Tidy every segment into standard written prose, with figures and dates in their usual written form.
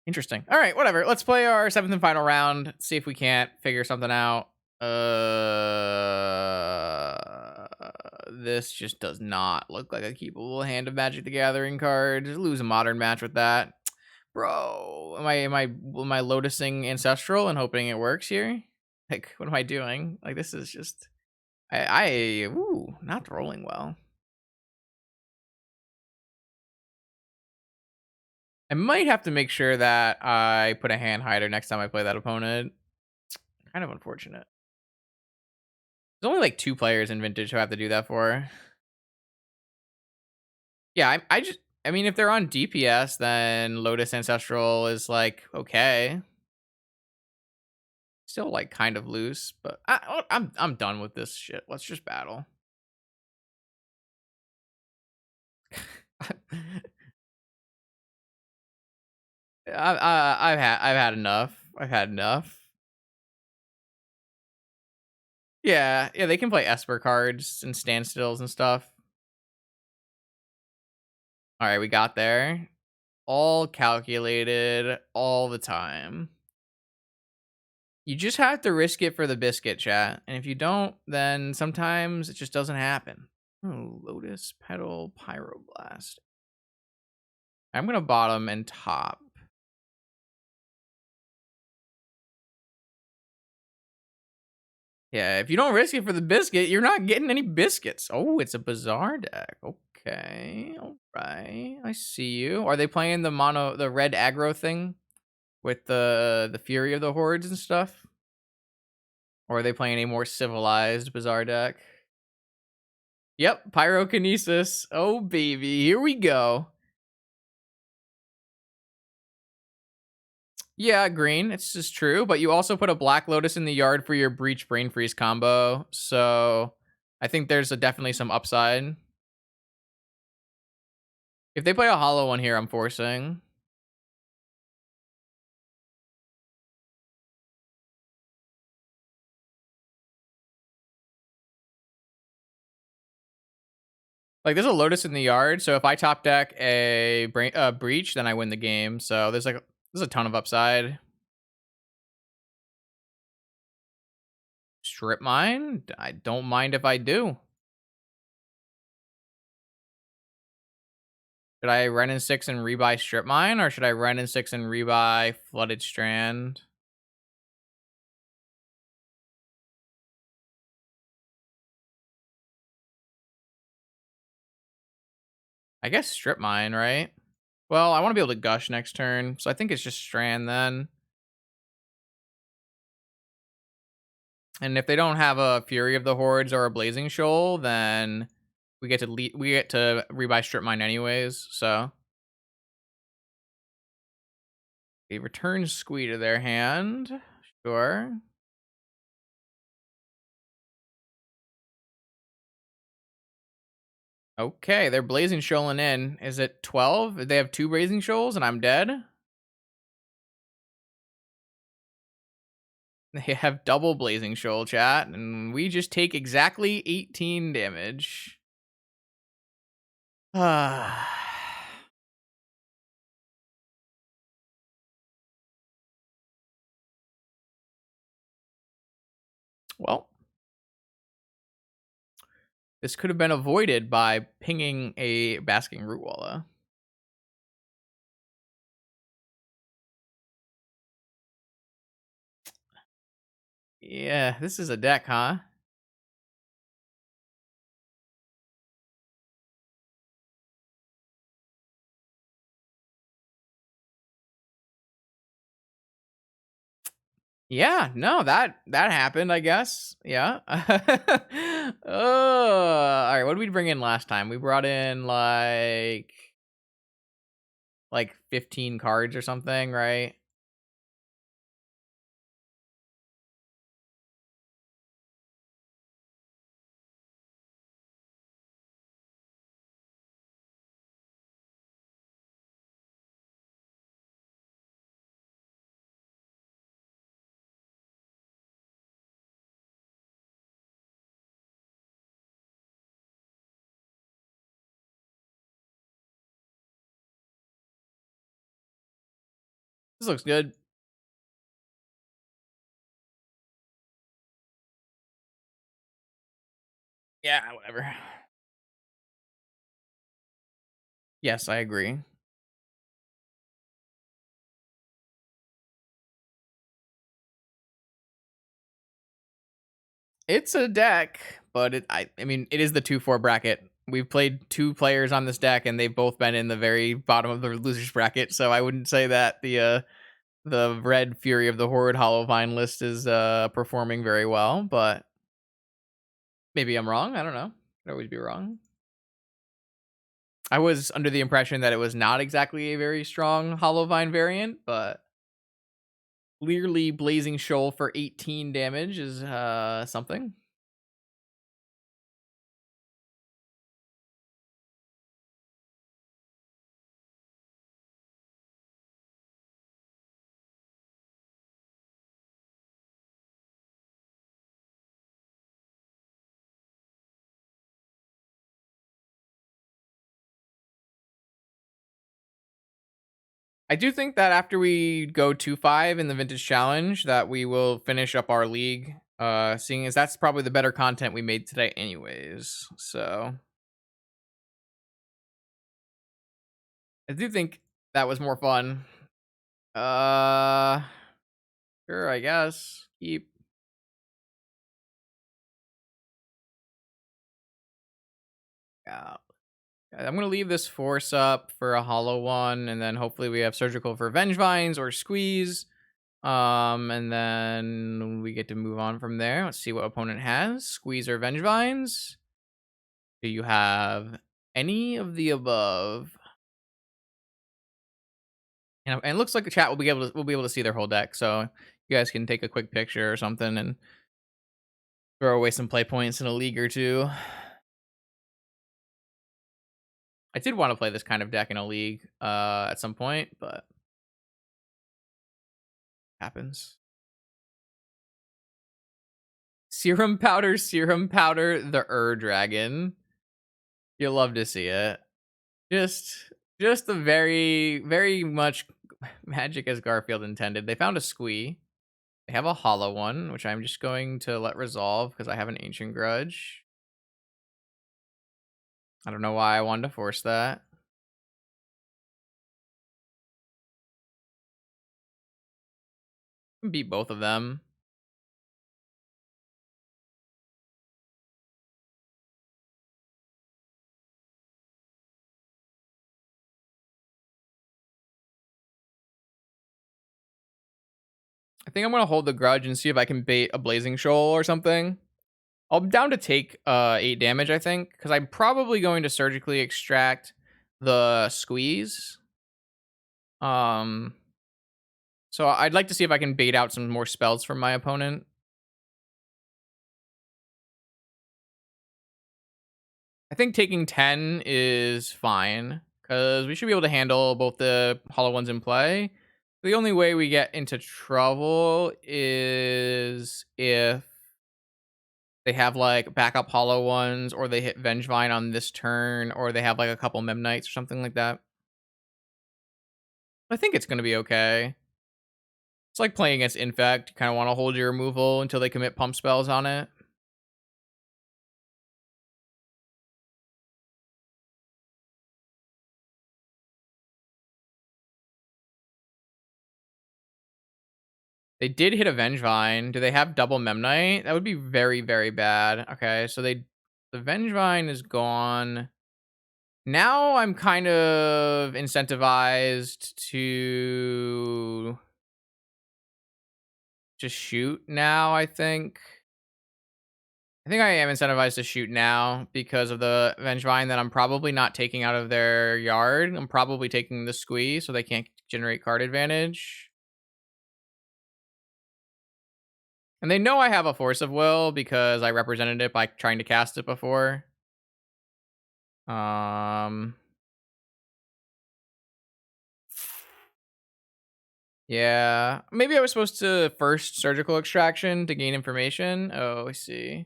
Interesting. All right, whatever. Let's play our 7th and final round. See if we can't figure something out. This just does not look like a keepable hand of Magic the Gathering card. Just lose a modern match with that. Bro, am I lotusing Ancestral and hoping it works here? Like, what am I doing? Like, this is just ooh, not rolling well. I might have to make sure that I put a hand hider next time I play that opponent. Kind of unfortunate. There's only like 2 players in Vintage who have to do that for. Yeah, I mean, if they're on DPS, then Lotus Ancestral is like okay. Still like kind of loose, but I'm done with this shit. Let's just battle. I've had enough. I've had enough. Yeah, yeah, they can play Esper cards and standstills and stuff. All right, we got there. All calculated all the time. You just have to risk it for the biscuit, chat. And if you don't, then sometimes it just doesn't happen. Oh, Lotus Petal Pyroblast. I'm gonna bottom and top. Yeah, if you don't risk it for the biscuit, you're not getting any biscuits. Oh, it's a bizarre deck. Okay, all right, I see you. Are they playing the red aggro thing with the Fury of the Hordes and stuff, or are they playing a more civilized bizarre deck? Yep, Pyrokinesis. Oh baby, here we go. Yeah, green. It's just true, but you also put a Black Lotus in the yard for your Breach Brain Freeze combo, so I think there's definitely some upside. If they play a hollow one here, I'm forcing. Like, there's a Lotus in the yard, so if I top deck a Breach, then I win the game. So there's a ton of upside. Strip Mine? I don't mind if I do. Should I run in 6 and rebuy Strip Mine, or should I run in 6 and rebuy Flooded Strand? I guess Strip Mine, right? Well, I want to be able to Gush next turn, so I think it's just Strand then. And if they don't have a Fury of the Hordes or a Blazing Shoal, then we get to rebuy Strip Mine anyways. So they return Squee to their hand. Sure. Okay, they're Blazing Shoaling in. Is it 12? They have 2 Blazing Shoals and I'm dead? They have double Blazing Shoal, chat, and we just take exactly 18 damage. Well, this could have been avoided by pinging a Basking Rootwalla. Yeah, this is a deck, huh? Yeah, no, that happened, I guess. Yeah. Oh, all right. What did we bring in last time? We brought in like 15 cards or something, right? This looks good. Yeah, whatever. Yes, I agree. It's a deck, but I mean, it is the 2-4 bracket. We've played 2 players on this deck, and they've both been in the very bottom of the losers bracket, so I wouldn't say that the Red Fury of the Horde HollowVine list is, performing very well, but maybe I'm wrong, I don't know. Could always be wrong. I was under the impression that it was not exactly a very strong HollowVine variant, but clearly Blazing Shoal for 18 damage is, something. I do think that after we go 2-5 in the Vintage Challenge, that we will finish up our league, seeing as that's probably the better content we made today anyways, so I do think that was more fun. Uh, sure, I guess. Keep. Yeah. I'm gonna leave this force up for a hollow one, and then hopefully we have surgical for Vengevines or squeeze. And then we get to move on from there. Let's see what opponent has. Squeeze or Vengevines. Do you have any of the above? And it looks like the chat will be able to see their whole deck, so you guys can take a quick picture or something and throw away some play points in a league or two. I did want to play this kind of deck in a league at some point, but happens. Serum powder, the Dragon. You'll love to see it. Just just the very much magic as Garfield intended. They found a squee. They have a hollow one, which I'm just going to let resolve because I have an ancient grudge. I don't know why I wanted to force that. Beat both of them. I think I'm gonna hold the grudge and see if I can bait a blazing shoal or something. I'm down to take 8 damage, I think, because I'm probably going to surgically extract the squeeze. Um, so I'd like to see if I can bait out some more spells from my opponent. I think taking 10 is fine because we should be able to handle both the hollow ones in play. The only way we get into trouble is if they have like backup hollow ones, or they hit Vengevine on this turn, or they have like a couple Memnites or something like that. I think it's going to be okay. It's like playing against Infect. You kind of want to hold your removal until they commit pump spells on it. They did hit a Vengevine. Do they have double Memnite? That would be very, very bad. Okay, so the Vengevine is gone. Now I'm kind of incentivized to just shoot now, I think. I think I am incentivized to shoot now because of the Vengevine that I'm probably not taking out of their yard. I'm probably taking the squeeze so they can't generate card advantage. And they know I have a force of will because I represented it by trying to cast it before. Um yeah, maybe I was supposed to first surgical extraction to gain information. Oh, I see.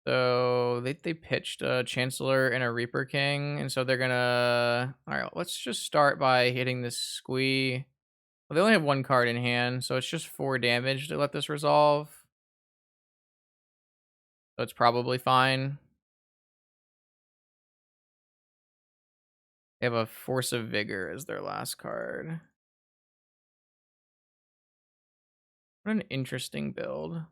So they pitched a Chancellor and a Reaper King, and so they're gonna. All right, let's just start by hitting this squee. Well, they only have one card in hand, so it's just 4 damage to let this resolve. So it's probably fine. They have a Force of Vigor as their last card. What an interesting build.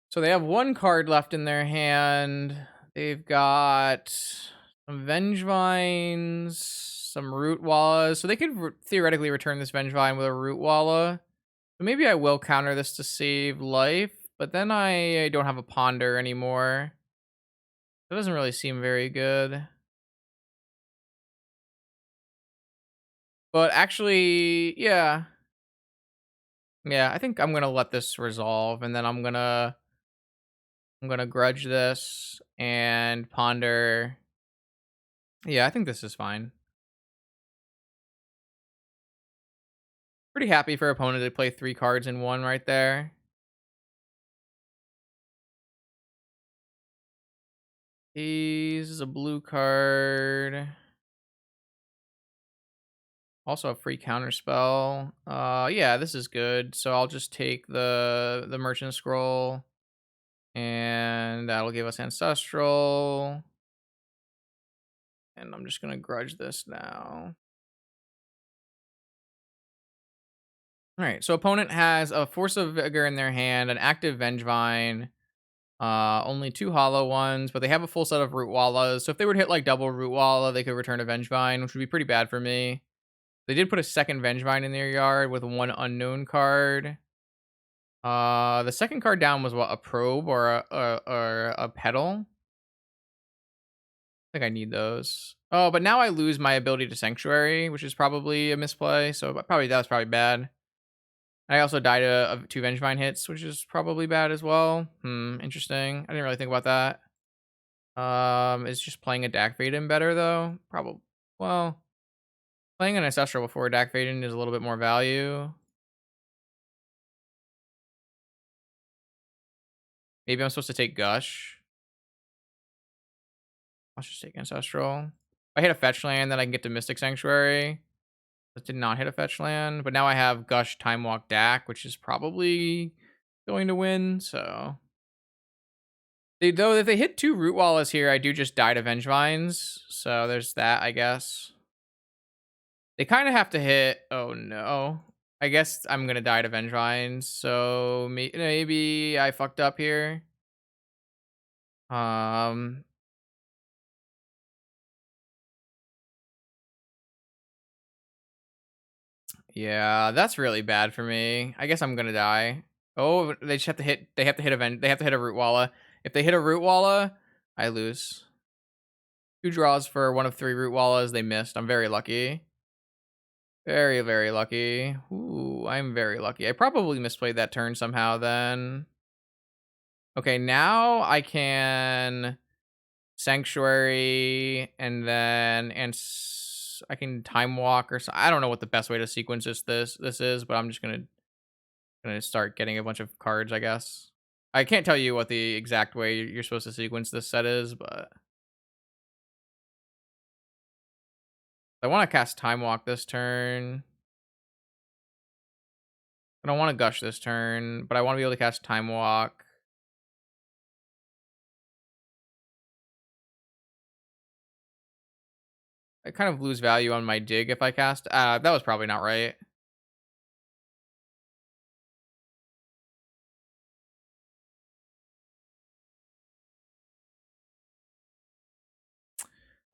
So they have one card left in their hand. They've got some Vengevines, some Root Wallas. So they could theoretically return this Vengevine with a Root Walla. So maybe I will counter this to save life, but then I don't have a Ponder anymore. That doesn't really seem very good. But actually, yeah. Yeah, I think I'm gonna let this resolve, and then I'm gonna grudge this and ponder. Yeah, I think this is fine. Pretty happy for opponent to play 3 cards in one right there. He's a blue card. Also a free counter spell. Yeah, this is good. So I'll just take the merchant scroll, and that'll give us ancestral. And I'm just gonna grudge this now. All right, so opponent has a Force of Vigor in their hand, an active Vengevine, only 2 hollow ones, but they have a full set of Root Wallas. So if they were to hit like double Root Walla, they could return a Vengevine, which would be pretty bad for me. They did put a second Vengevine in their yard with 1 unknown card. The second card down was what, a Probe or a Petal? I think I need those. Oh, but now I lose my ability to Sanctuary, which is probably a misplay. So probably that was probably bad. I also died of 2 Vengevine hits, which is probably bad as well. Interesting. I didn't really think about that. Is just playing a Dak Vaden better though? Probably. Well, playing an Ancestral before Dak Vaden is a little bit more value. Maybe I'm supposed to take Gush. I'll just take Ancestral. If I hit a fetch land, then I can get to Mystic Sanctuary. This did not hit a fetch land, but now I have Gush, Time Walk, Dak, which is probably going to win. So though, if they hit 2 Root Wallas here, I do just die to Vengevines. So there's that, I guess. They kind of have to hit. Oh no. I guess I'm gonna die to Vengevines. So maybe I fucked up here. Um. Yeah, that's really bad for me. I guess I'm gonna die. Oh, they just have to hit. They have to hit They have to hit a Root Walla. If they hit a Root Walla, I lose. 2 draws for 1 of 3 Root Wallas. They missed. I'm very lucky. Very, very lucky. Ooh, I'm very lucky. I probably misplayed that turn somehow then. Okay, now I can Sanctuary and then I can Time Walk or so. I don't know what the best way to sequence this is, but I'm just gonna start getting a bunch of cards, I guess. I can't tell you what the exact way you're supposed to sequence this set is, but I want to cast Time Walk this turn. I don't want to Gush this turn, but I want to be able to cast Time Walk. I kind of lose value on my dig if I cast. That was probably not right.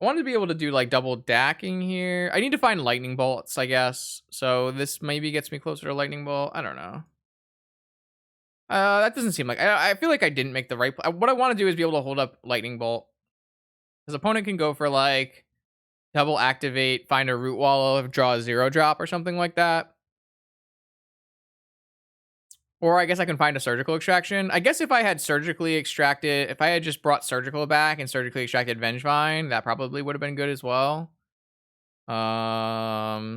I wanted to be able to do like double dacking here. I need to find lightning bolts, I guess. So this maybe gets me closer to lightning bolt. I don't know. That doesn't seem like I feel like I didn't make the right. What I want to do is be able to hold up lightning bolt. His opponent can go for like double activate, find a root wall, draw a 0-drop or something like that. Or I guess I can find a surgical extraction. I guess if I had surgically extracted, if I had just brought surgical back and surgically extracted Vengevine, that probably would have been good as well. Yeah.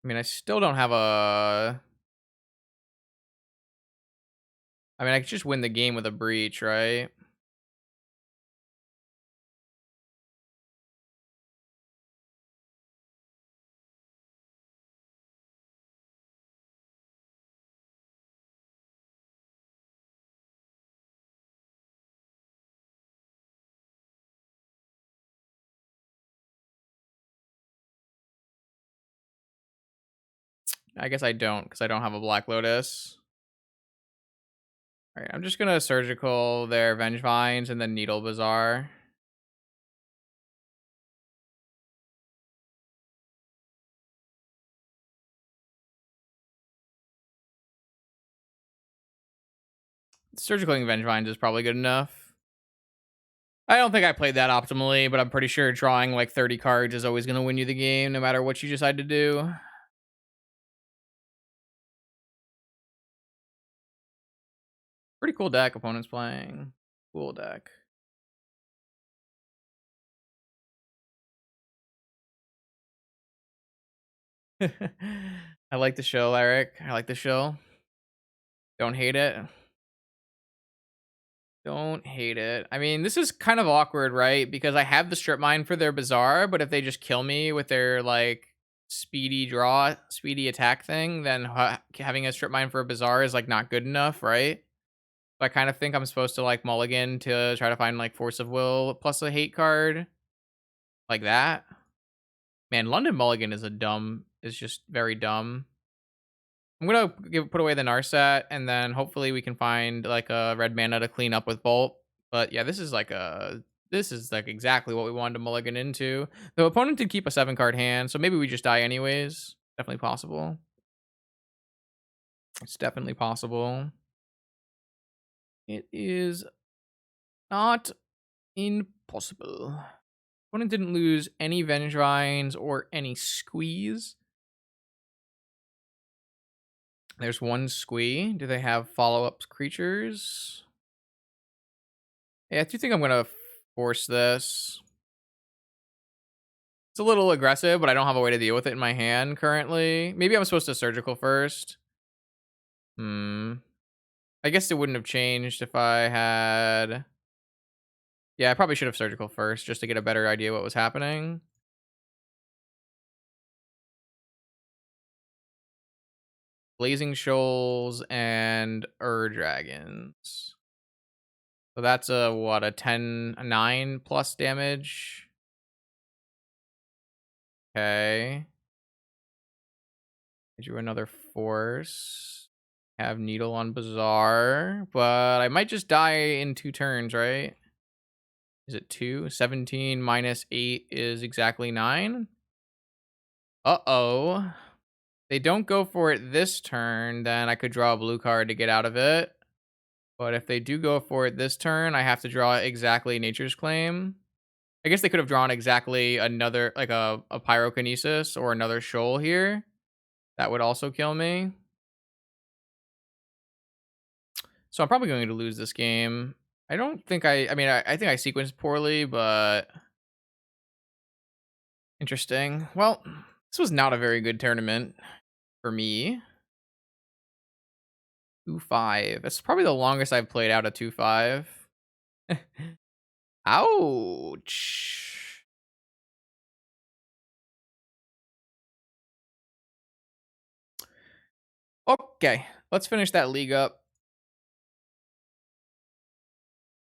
I mean, I still don't have a I mean, I could just win the game with a breach, right? I guess I don't, because I don't have a Black Lotus. Alright, I'm just gonna surgical their Vengevines and then Needle Bazaar. Surgicaling Vengevines is probably good enough. I don't think I played that optimally, but I'm pretty sure drawing like 30 cards is always going to win you the game, no matter what you decide to do. Pretty cool deck opponent's playing. Cool deck. I like the show, Eric. I like the show. Don't hate it. Don't hate it. I mean, this is kind of awkward, right? Because I have the strip mine for their Bazaar, but if they just kill me with their like speedy draw, speedy attack thing, then having a strip mine for a Bazaar is like not good enough, right? So I kind of think I'm supposed to like mulligan to try to find like Force of Will plus a hate card like that. Man, London Mulligan is just very dumb. I'm gonna put away the Narset, and then hopefully we can find like a red mana to clean up with Bolt. But yeah, this is like exactly what we wanted to mulligan into. The opponent did keep a 7-card hand, so maybe we just die anyways. Definitely possible. It's definitely possible. It is not impossible. Opponent didn't lose any Vengevines or any Squeeze. There's one Squee. Do they have follow-up creatures? Yeah, I do think I'm gonna force this. It's a little aggressive, but I don't have a way to deal with it in my hand currently. Maybe I'm supposed to surgical first. I guess it wouldn't have changed if I had... Yeah, I probably should have surgical first just to get a better idea what was happening. Blazing Shoals and Dragons. So that's a, what, a 10, a 9 plus damage? Okay. I drew another force. Have Needle on Bazaar, but I might just die in 2 turns, right? Is it 2? 17 minus 8 is exactly 9? Uh-oh. They don't go for it this turn, then I could draw a blue card to get out of it. But if they do go for it this turn, I have to draw exactly Nature's Claim. I guess they could have drawn exactly another, like a Pyrokinesis or another Shoal here. That would also kill me. So I'm probably going to lose this game. I don't think I mean, I think I sequenced poorly, but interesting. Well, this was not a very good tournament for me. 2-5. That's probably the longest I've played out a 2-5. Ouch. Okay, let's finish that league up.